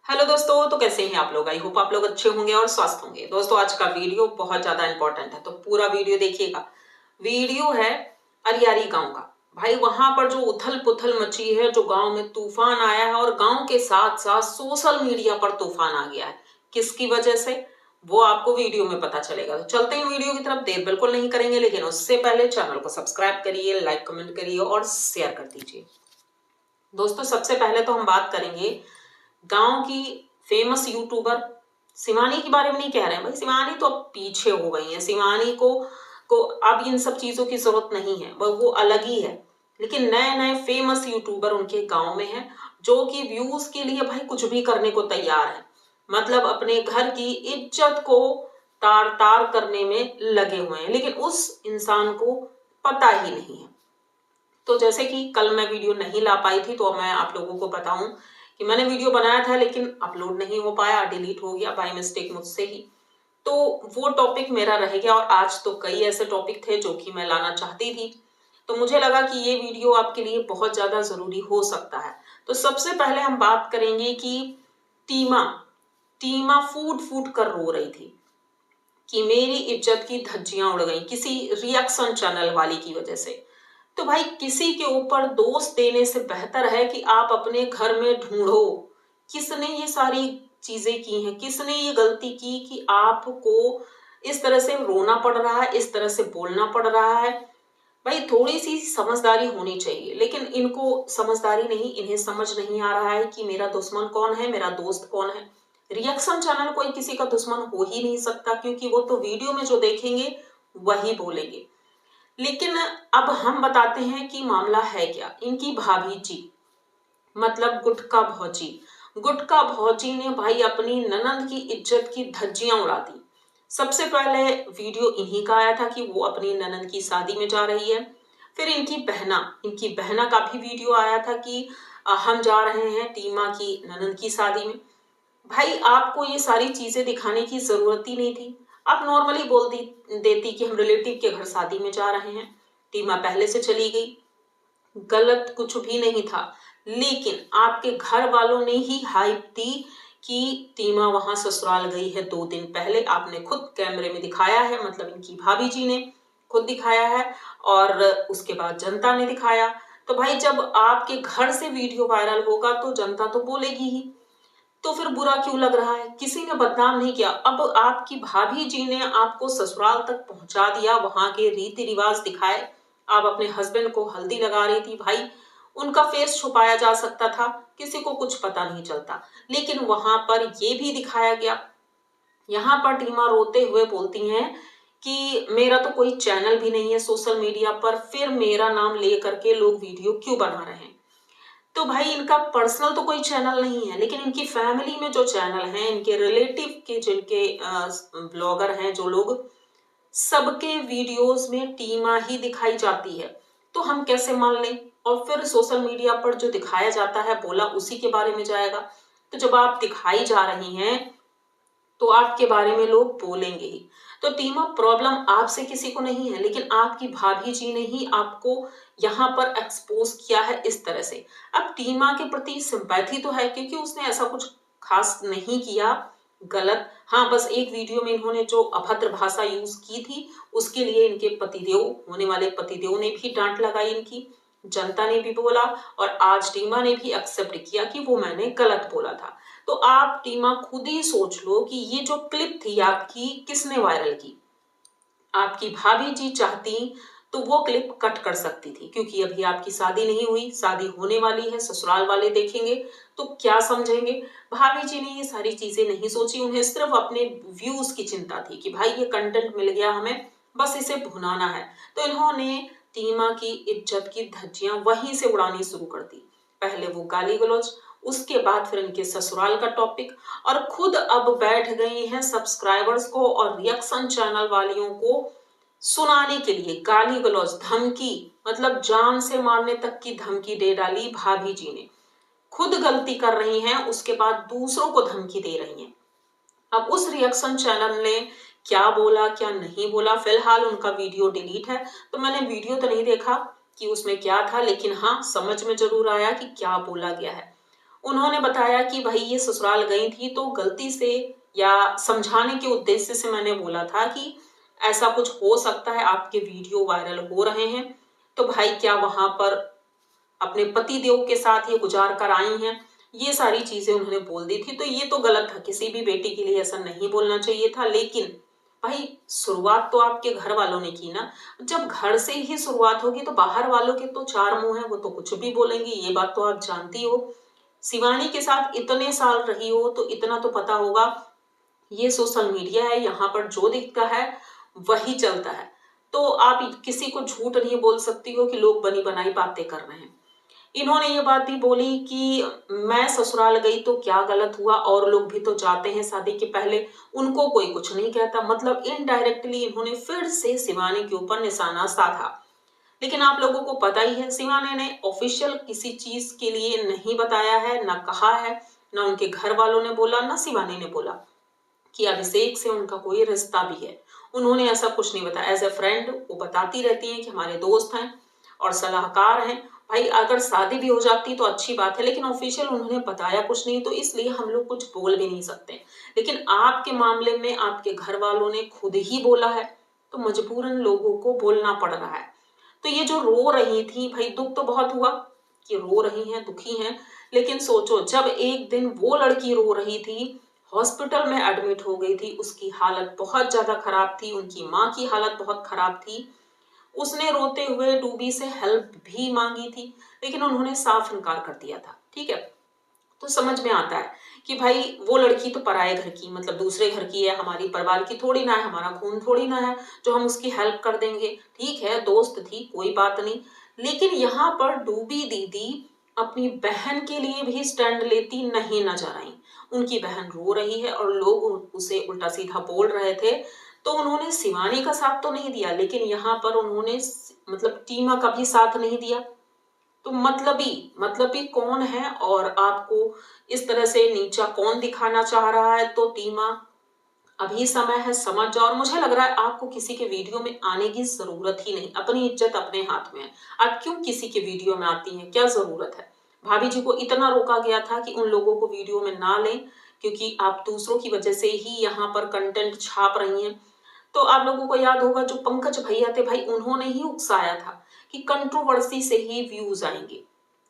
Hello दोस्तों, तो कैसे हैं आप लोग। आई होप आप लोग अच्छे होंगे और स्वस्थ होंगे। दोस्तों, आज का वीडियो बहुत ज्यादा इंपॉर्टेंट है, तो पूरा वीडियो देखिएगा। वीडियो है अरियारी गांव का। भाई, वहां पर जो उथल पुथल मची है, जो गांव में तूफान आया है और गांव के साथ साथ सोशल मीडिया पर तूफान आ गया है। किसकी वजह से, वो आपको वीडियो में पता चलेगा। तो चलते हैं वीडियो की तरफ। देर बिल्कुल नहीं करेंगे, लेकिन उससे पहले चैनल को सब्सक्राइब करिए, लाइक कमेंट करिए और शेयर कर दीजिए। दोस्तों, सबसे पहले तो हम बात करेंगे गांव की फेमस यूट्यूबर शिवानी के बारे में। नहीं कह रहे हैं भाई, शिवानी तो अब पीछे हो गई है। शिवानी को अब इन सब चीजों की जरूरत नहीं है, वो अलग ही है। लेकिन नए नए फेमस यूट्यूबर उनके गांव में हैं, जो कि व्यूज के लिए भाई कुछ भी करने को तैयार है। मतलब अपने घर की इज्जत को तार तार करने में लगे हुए हैं, लेकिन उस इंसान को पता ही नहीं है। तो जैसे कि कल मैं वीडियो नहीं ला पाई थी, तो मैं आप लोगों को बताऊं कि मैंने वीडियो बनाया था, लेकिन अपलोड नहीं हो पाया, डिलीट हो गया बाय मिस्टेक मुझसे ही। तो वो टॉपिक मेरा रह गया। और आज तो कई ऐसे टॉपिक थे जो कि मैं लाना चाहती थी, तो मुझे लगा कि ये वीडियो आपके लिए बहुत ज्यादा जरूरी हो सकता है। तो सबसे पहले हम बात करेंगे कि टीमा टीमा फूट फूट कर रो रही थी कि मेरी इज्जत की धज्जियां उड़ गई किसी रिएक्शन चैनल वाली की वजह से। तो भाई, किसी के ऊपर दोष देने से बेहतर है कि आप अपने घर में ढूंढो किसने ये सारी चीजें की हैं, किसने ये गलती की कि आपको इस तरह से रोना पड़ रहा है, इस तरह से बोलना पड़ रहा है। भाई, थोड़ी सी समझदारी होनी चाहिए, लेकिन इनको समझदारी नहीं, इन्हें समझ नहीं आ रहा है कि मेरा दुश्मन कौन है, मेरा दोस्त कौन है। रिएक्शन चैनल कोई किसी का दुश्मन हो ही नहीं सकता, क्योंकि वो तो वीडियो में जो देखेंगे वही बोलेंगे। लेकिन अब हम बताते हैं कि मामला है क्या। इनकी भाभी जी, मतलब गुटका भौजी ने भाई अपनी ननंद की इज्जत की धज्जियां उड़ा दी। सबसे पहले वीडियो इन्हीं का आया था कि वो अपनी ननंद की शादी में जा रही है। फिर इनकी बहना का भी वीडियो आया था कि हम जा रहे हैं टीमा की ननंद की शादी में। भाई, आपको ये सारी चीजें दिखाने की जरूरत ही नहीं थी। आप नॉर्मली देती कि हम रिलेटिव के घर शादी में जा रहे हैं। टीमा पहले से चली गई, गलत कुछ भी नहीं था। लेकिन आपके घर वालों ने ही हाइप दी कि टीमा वहां ससुराल गई है 2 दिन पहले। आपने खुद कैमरे में दिखाया है, मतलब इनकी भाभी जी ने खुद दिखाया है, और उसके बाद जनता ने दिखाया। तो भाई, जब आपके घर से वीडियो वायरल होगा तो जनता तो बोलेगी ही। तो फिर बुरा क्यों लग रहा है? किसी ने बदनाम नहीं किया। अब आपकी भाभी जी ने आपको ससुराल तक पहुंचा दिया, वहां के रीति रिवाज दिखाए। आप अपने हस्बैंड को हल्दी लगा रही थी। भाई, उनका फेस छुपाया जा सकता था, किसी को कुछ पता नहीं चलता, लेकिन वहां पर ये भी दिखाया गया। यहाँ पर टीमा रोते हुए बोलती हैं कि मेरा तो कोई चैनल भी नहीं है सोशल मीडिया पर, फिर मेरा नाम ले करके लोग वीडियो क्यों बना रहे हैं। तो भाई, इनका पर्सनल तो कोई चैनल नहीं है, लेकिन इनकी फैमिली में जो चैनल हैं, इनके रिलेटिव के जिनके ब्लॉगर हैं जो लोग, सबके वीडियोस में टीमा ही दिखाई जाती है। तो हम कैसे मान लें? और फिर सोशल मीडिया पर जो दिखाया जाता है, बोला उसी के बारे में जाएगा। तो जब आप दिखाई जा रही हैं तो आपके बारे में लोग बोलेंगे ही। तो टीमा, प्रॉब्लम आपसे किसी को नहीं है, लेकिन आपकी भाभी जी ने ही आपको यहाँ पर एक्सपोज किया है इस तरह से। अब टीमा के प्रति सिंपैथी तो है, क्योंकि उसने ऐसा कुछ खास नहीं किया गलत। हाँ, बस एक वीडियो में इन्होंने जो अभद्र भाषा यूज की थी, उसके लिए इनके पतिदेव, होने वाले पतिदेव ने भी डांट लगाई इनकी, जनता ने भी बोला, और आज टीमा ने भी एक्सेप्ट किया कि वो मैंने गलत बोला था। तो आप टीमा खुद ही सोच लो कि ये जो क्लिप थी आपकी, किसने वायरल की? आपकी भाभी जी चाहती तो वो क्लिप कट कर सकती थी, क्योंकि अभी आपकी शादी नहीं हुई, शादी होने वाली है, ससुराल वाले देखेंगे तो क्या समझेंगे। भाभी जी ने ये सारी चीजें नहीं सोची, उन्हें सिर्फ अपने व्यूज की चिंता थी कि भाई ये कंटेंट मिल गया हमें, बस इसे भुनाना है। तो इन्होंने टीमा की इज्जत की धज्जियां वहीं से उड़ानी शुरू कर दी। पहले वो गाली गलौज, उसके बाद फिर इनके ससुराल का टॉपिक, और खुद अब बैठ गई हैं सब्सक्राइबर्स को और रिएक्शन चैनल वालियों को सुनाने के लिए गाली गलौज, धमकी, मतलब जान से मारने तक की धमकी दे डाली भाभी जी ने। खुद गलती कर रही हैं, उसके बाद दूसरों को धमकी दे रही हैं। अब उस रिएक्शन चैनल ने क्या बोला क्या नहीं बोला, फिलहाल उनका वीडियो डिलीट है, तो मैंने वीडियो तो नहीं देखा कि उसमें क्या था, लेकिन हाँ, समझ में जरूर आया कि क्या बोला गया है। उन्होंने बताया कि भाई ये ससुराल गई थी तो गलती से या समझाने के उद्देश्य से मैंने बोला था कि ऐसा कुछ हो सकता है, आपके वीडियो वायरल हो रहे हैं, तो भाई क्या वहां पर अपने पति देव के साथ ये गुजार कर आई हैं। ये सारी चीजें उन्होंने बोल दी थी। तो ये तो गलत था, किसी भी बेटी के लिए ऐसा नहीं बोलना चाहिए था। लेकिन भाई शुरुआत तो आपके घर वालों ने की ना। जब घर से ही शुरुआत होगी तो बाहर वालों के तो चार मुंह है, वो तो कुछ भी बोलेंगे, ये बात तो आप जानती हो। शिवानी के साथ इतने साल रही हो तो इतना तो पता होगा, ये सोशल मीडिया है, यहाँ पर जो दिखता है वही चलता है। तो आप किसी को झूठ नहीं बोल सकती हो कि लोग बनी बनाई बातें कर रहे हैं। इन्होंने ये बात भी बोली कि मैं ससुराल गई तो क्या गलत हुआ, और लोग भी तो जाते हैं शादी के पहले, उनको कोई कुछ नहीं कहता। मतलब इनडायरेक्टली इन्होंने फिर से शिवानी के ऊपर निशाना साधा। लेकिन आप लोगों को पता ही है, शिवानी ने ऑफिशियल किसी चीज के लिए नहीं बताया है, ना कहा है, ना उनके घर वालों ने बोला, ना शिवानी ने बोला कि अभिषेक से उनका कोई रिश्ता भी है। उन्होंने ऐसा कुछ नहीं बताया। एज ए फ्रेंड वो बताती रहती हैं कि हमारे दोस्त हैं और सलाहकार हैं। भाई अगर शादी भी हो जाती तो अच्छी बात है, लेकिन ऑफिशियल उन्होंने बताया कुछ नहीं, तो इसलिए हम लोग कुछ बोल भी नहीं सकते। लेकिन आपके मामले में आपके घर वालों ने खुद ही बोला है, तो मजबूरन लोगों को बोलना पड़ रहा है। तो ये जो रो रही थी, भाई दुख तो बहुत हुआ कि रो रही हैं, दुखी हैं। लेकिन सोचो, जब एक दिन वो लड़की रो रही थी, हॉस्पिटल में एडमिट हो गई थी, उसकी हालत बहुत ज्यादा खराब थी, उनकी माँ की हालत बहुत खराब थी, उसने रोते हुए डूबी से हेल्प भी मांगी थी, लेकिन उन्होंने साफ इनकार कर दिया था। ठीक है, तो समझ में आता है कि भाई वो लड़की तो पराये घर की, मतलब दूसरे घर की है, हमारी परिवार की थोड़ी ना है, हमारा खून थोड़ी ना है जो हम उसकी हेल्प कर देंगे। ठीक है, दोस्त थी, कोई बात नहीं। लेकिन यहाँ पर डूबी दीदी अपनी बहन के लिए भी स्टैंड लेती नहीं नजर आई। उनकी बहन रो रही है और लोग उसे उल्टा सीधा बोल रहे थे, तो उन्होंने शिवानी का साथ तो नहीं दिया, लेकिन यहाँ पर उन्होंने मतलब टीमा का भी साथ नहीं दिया। तो मतलबी कौन है और आपको इस तरह से नीचा कौन दिखाना चाह रहा है। तो टीमा, अभी समय है, समझ जाओ। और मुझे लग रहा है आपको किसी के वीडियो में आने की जरूरत ही नहीं, अपनी इज्जत अपने हाथ में है। आप क्यों किसी के वीडियो में आती हैं, क्या जरूरत है। भाभी जी को इतना रोका गया था कि उन लोगों को वीडियो में ना लें, क्योंकि आप दूसरों की वजह से ही यहाँ पर कंटेंट छाप रही हैं। तो आप लोगों को याद होगा, जो पंकज भैया थे भाई, उन्होंने ही उकसाया था कि कंट्रोवर्सी से ही व्यूज आएंगे,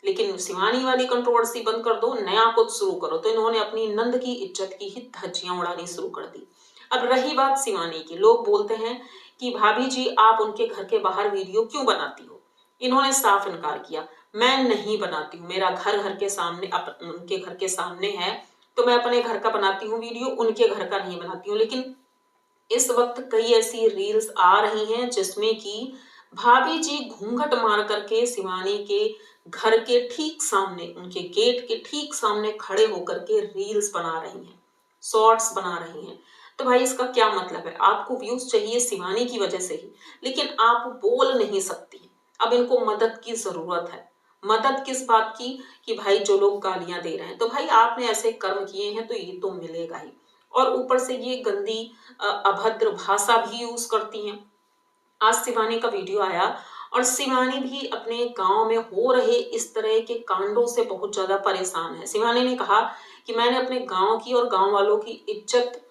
लेकिन शिवानी वाली कंट्रोवर्सी बंद कर दो, नया कुछ शुरू करो। तो इन्होंने अपनी नंद की इज्जत की ही धज्जियां उड़ानी शुरू कर दी। अब रही बात शिवानी की, लोग बोलते हैं कि भाभी जी आप उनके घर के बाहर वीडियो क्यों बनाती हो। इन्होंने साफ इनकार किया, मैं नहीं बनाती हूँ, मेरा घर घर के सामने, उनके घर के सामने है, तो मैं अपने घर का बनाती हूँ वीडियो, उनके घर का नहीं बनाती हूँ। लेकिन इस वक्त कई ऐसी रील्स आ रही हैं जिसमें कि भाभी जी घूंघट मार करके शिवानी के घर के ठीक सामने, उनके गेट के ठीक सामने खड़े होकर के रील्स बना रही हैं, शॉर्ट्स बना रही हैं। तो भाई इसका क्या मतलब है, आपको व्यूज चाहिए शिवानी की वजह से ही, लेकिन आप बोल नहीं सकती। अब इनको मदद की जरूरत है। मदद किस बात की, कि भाई जो लोग गालियां दे रहे हैं, तो भाई आपने ऐसे कर्म किए हैं तो ये तो मिलेगा ही। और ऊपर से ये गंदी अभद्र भाषा भी यूज करती हैं। आज शिवानी का वीडियो आया और शिवानी भी अपने गांव में हो रहे इस तरह के कांडों से बहुत ज्यादा परेशान है। शिवानी ने कहा कि मैंने अपने गांव की और गांव वालों की इज्जत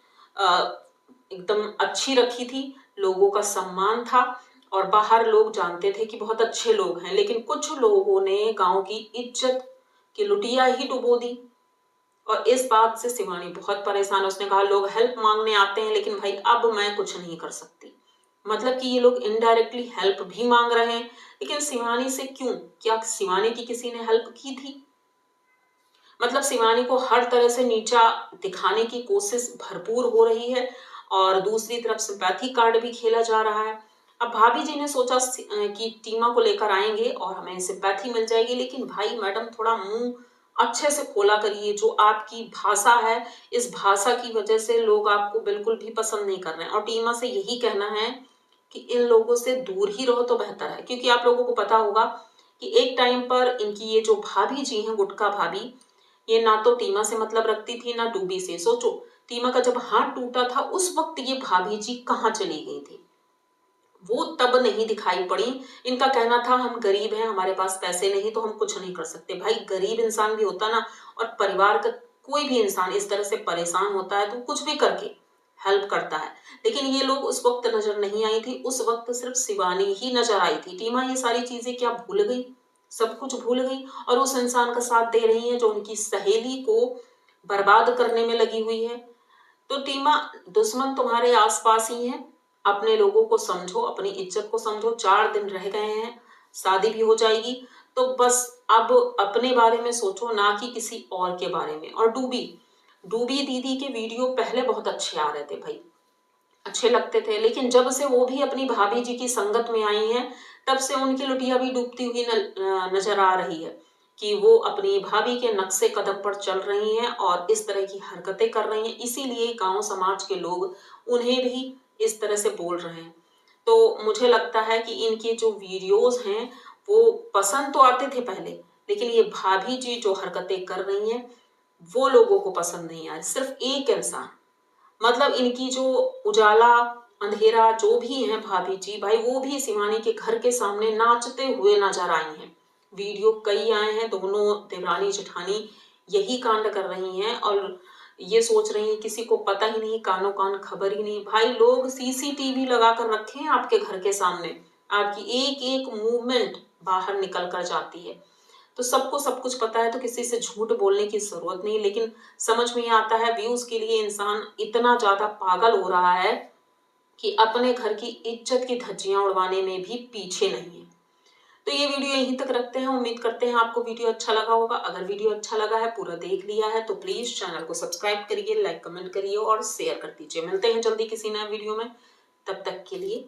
एकदम अच्छी रखी थी, लोगों का सम्मान था, और बाहर लोग जानते थे कि बहुत अच्छे लोग हैं, लेकिन कुछ लोगों ने गांव की इज्जत की लुटिया ही डुबो दी। और इस बात से शिवानी बहुत परेशान है। उसने कहा लोग हेल्प मांगने आते हैं, लेकिन भाई अब मैं कुछ नहीं कर सकती। मतलब कि ये लोग इनडायरेक्टली हेल्प भी मांग रहे हैं, लेकिन शिवानी से क्यों, क्या शिवानी की किसी ने हेल्प की थी। मतलब शिवानी को हर तरह से नीचा दिखाने की कोशिश भरपूर हो रही है, और दूसरी तरफ सिंपैथी कार्ड भी खेला जा रहा है। अब भाभी जी ने सोचा कि टीमा को लेकर आएंगे और हमें सिंपैथी मिल जाएगी, लेकिन भाई मैडम थोड़ा मुंह अच्छे से खोला करिए। जो आपकी भाषा है, इस भाषा की वजह से लोग आपको बिल्कुल भी पसंद नहीं कर रहे हैं, और टीमा से यही कहना है कि इन लोगों से दूर ही रहो तो बेहतर है। क्योंकि आप लोगों को पता होगा कि एक टाइम पर इनकी ये जो भाभी जी हैं, गुटका भाभी, ये ना तो टीमा से मतलब रखती थी ना डूबी से। सोचो, टीमा का जब हाथ टूटा था उस वक्त ये भाभी जी कहाँ चली गई थी। वो तब नहीं दिखाई पड़ी। इनका कहना था हम गरीब हैं, हमारे पास पैसे नहीं तो हम कुछ नहीं कर सकते। भाई गरीब इंसान भी होता ना, और परिवार का कोई भी इंसान इस तरह से परेशान होता है तो कुछ भी करके हेल्प करता है। लेकिन ये लोग उस वक्त नजर नहीं आई थी, उस वक्त सिर्फ शिवानी ही नजर आई थी। टीमा ये सारी चीजें क्या भूल गई? सब कुछ भूल गई और उस इंसान का साथ दे रही है जो उनकी सहेली को बर्बाद करने में लगी हुई है। तो टीमा, दुश्मन तुम्हारे आसपास ही है, अपने लोगों को समझो, अपनी इज्जत को समझो। 4 दिन रह गए हैं, शादी भी हो जाएगी, तो बस अब अपने बारे में सोचो, ना कि किसी और के बारे में। और डूबी डूबी दीदी के वीडियो पहले बहुत अच्छे आ रहे थे भाई, अच्छे लगते थे, लेकिन जब से वो भी अपनी भाभी जी की संगत में आई हैं, तब से उनकी लुटिया भी डूबती हुई नजर आ रही है कि वो अपनी भाभी के नक्शे कदम पर चल रही हैं और इस तरह की हरकतें कर रही हैं। इसीलिए गांव समाज के लोग उन्हें भी इस तरह से बोल रहे हैं। तो मुझे लगता है कि इनके जो वीडियोस हैं वो पसंद तो आते थे पहले, लेकिन ये भाभी जी जो हरकतें कर रही हैं वो लोगों को पसंद नहीं आ रही। सिर्फ एक इंसान, मतलब इनकी जो उजाला अंधेरा जो भी है भाभी जी, भाई वो भी शिवानी के घर के सामने नाचते हुए नजर आई हैं। वीडियो कई आए हैं, दोनों देवरानी जेठानी यही कांड कर रही हैं और ये सोच रही हैं किसी को पता ही नहीं, कानो कान खबर ही नहीं। भाई लोग सीसीटीवी लगा कर रखे हैं आपके घर के सामने, आपकी एक एक मूवमेंट बाहर निकल कर जाती है। तो सबको सब कुछ पता है, तो किसी से झूठ बोलने की जरूरत नहीं। लेकिन समझ में आता है व्यूज के लिए इंसान इतना ज्यादा पागल हो रहा है कि अपने घर की इज्जत की धज्जियां उड़वाने में भी पीछे नहीं है। तो ये वीडियो यहीं तक रखते हैं। उम्मीद करते हैं आपको वीडियो अच्छा लगा होगा। अगर वीडियो अच्छा लगा है, पूरा देख लिया है, तो प्लीज चैनल को सब्सक्राइब करिए, लाइक कमेंट करिए और शेयर कर दीजिए। मिलते हैं जल्दी किसी नए वीडियो में, तब तक के लिए